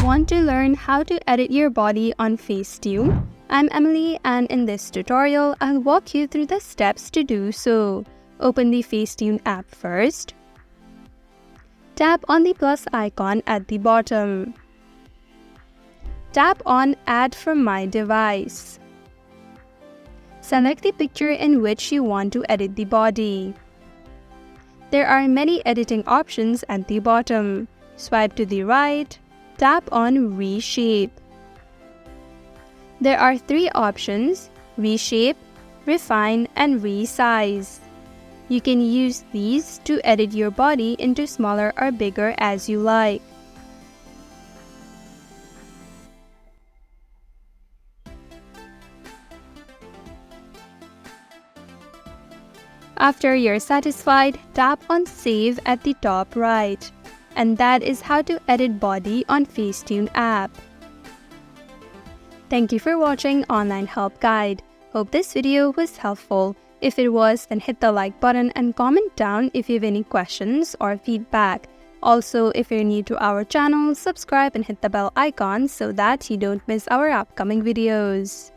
Want to learn how to edit your body on Facetune? I'm Emily, and in this tutorial, I'll walk you through the steps to do so. Open the Facetune app first. Tap on the plus icon at the bottom. Tap on Add from My Device. Select the picture in which you want to edit the body. There are many editing options at the bottom. Swipe to the right. Tap on Reshape. There are three options: Reshape, Refine, and Resize. You can use these to edit your body into smaller or bigger as you like. After you're satisfied, tap on Save at the top right. And that is how to edit body on Facetune app. Thank you for watching Online Help Guide. Hope this video was helpful. If it was, then hit the like button and comment down if you have any questions or feedback. Also, if you're new to our channel, subscribe and hit the bell icon so that you don't miss our upcoming videos.